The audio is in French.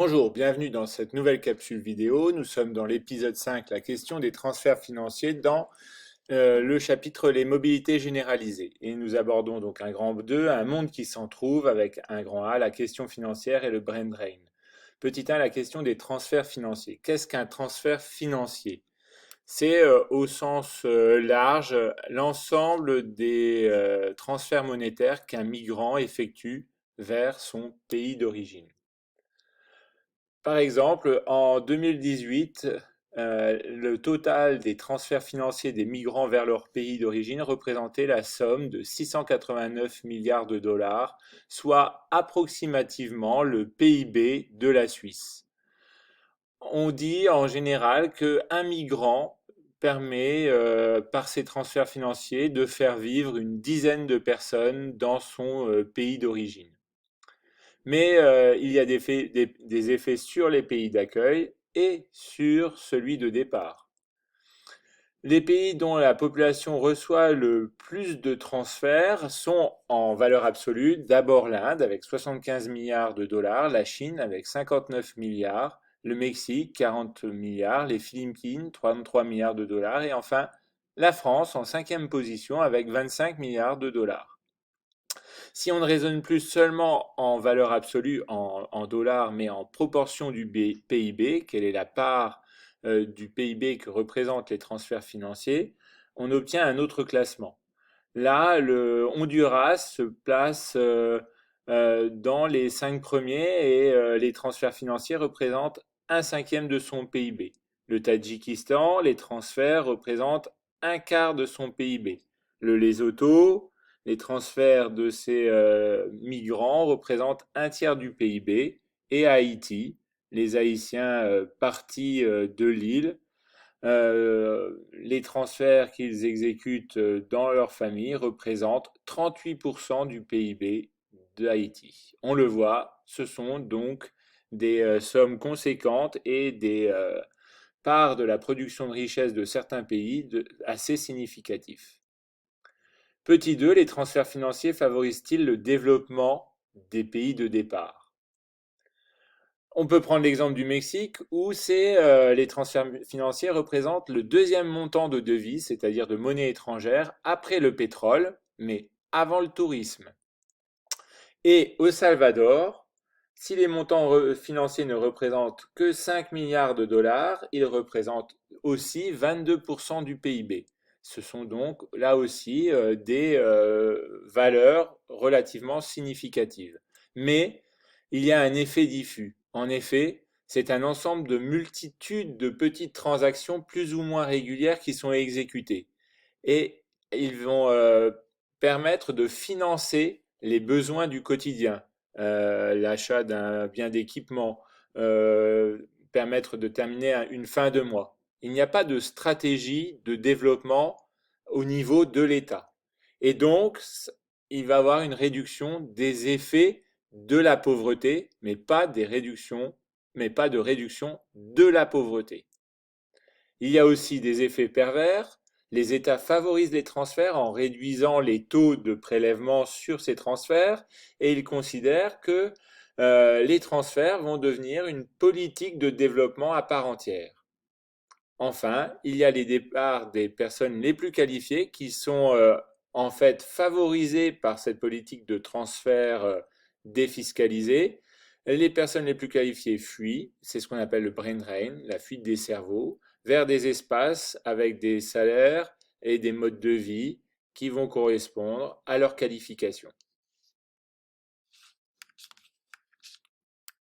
Bonjour, bienvenue dans cette nouvelle capsule vidéo. Nous sommes dans l'épisode 5, la question des transferts financiers dans le chapitre les mobilités généralisées. Et nous abordons donc un grand 2, un monde qui s'en trouve avec un grand A, la question financière et le brain drain. Petit 1, la question des transferts financiers. Qu'est-ce qu'un transfert financier? C'est au sens large l'ensemble des transferts monétaires qu'un migrant effectue vers son pays d'origine. Par exemple, en 2018, le total des transferts financiers des migrants vers leur pays d'origine représentait la somme de 689 milliards de dollars, soit approximativement le PIB de la Suisse. On dit en général qu'un migrant permet, par ses transferts financiers, de faire vivre une dizaine de personnes dans son pays d'origine. Mais il y a des effets sur les pays d'accueil et sur celui de départ. Les pays dont la population reçoit le plus de transferts sont en valeur absolue d'abord l'Inde avec 75 milliards de dollars, la Chine avec 59 milliards, le Mexique 40 milliards, les Philippines 33 milliards de dollars et enfin la France en cinquième position avec 25 milliards de dollars. Si on ne raisonne plus seulement en valeur absolue, en dollars, mais en proportion du PIB, quelle est la part du PIB que représentent les transferts financiers, on obtient un autre classement. Là, le Honduras se place dans les 5 premiers et les transferts financiers représentent un cinquième de son PIB. Le Tadjikistan, les transferts représentent un quart de son PIB. Le Lesotho, les transferts de ces migrants représentent un tiers du PIB. Et Haïti, les Haïtiens partis de l'île, les transferts qu'ils exécutent dans leur famille représentent 38% du PIB de Haïti. On le voit, ce sont donc des sommes conséquentes et des parts de la production de richesse de certains pays assez significatifs. Petit 2, les transferts financiers favorisent-ils le développement des pays de départ? On peut prendre l'exemple du Mexique où les transferts financiers représentent le deuxième montant de devises, c'est-à-dire de monnaie étrangère, après le pétrole, mais avant le tourisme. Et au Salvador, si les montants financiers ne représentent que 5 milliards de dollars, ils représentent aussi 22% du PIB. Ce sont donc là aussi des valeurs relativement significatives. Mais il y a un effet diffus. En effet, c'est un ensemble de multitudes de petites transactions plus ou moins régulières qui sont exécutées. Et ils vont permettre de financer les besoins du quotidien, l'achat d'un bien d'équipement, permettre de terminer une fin de mois. Il n'y a pas de stratégie de développement au niveau de l'État. Et donc, il va y avoir une réduction des effets de la pauvreté, mais pas de réduction de la pauvreté. Il y a aussi des effets pervers. Les États favorisent les transferts en réduisant les taux de prélèvement sur ces transferts et ils considèrent que les transferts vont devenir une politique de développement à part entière. Enfin, il y a les départs des personnes les plus qualifiées qui sont en fait favorisées par cette politique de transfert défiscalisé. Les personnes les plus qualifiées fuient, c'est ce qu'on appelle le brain drain, la fuite des cerveaux, vers des espaces avec des salaires et des modes de vie qui vont correspondre à leurs qualifications.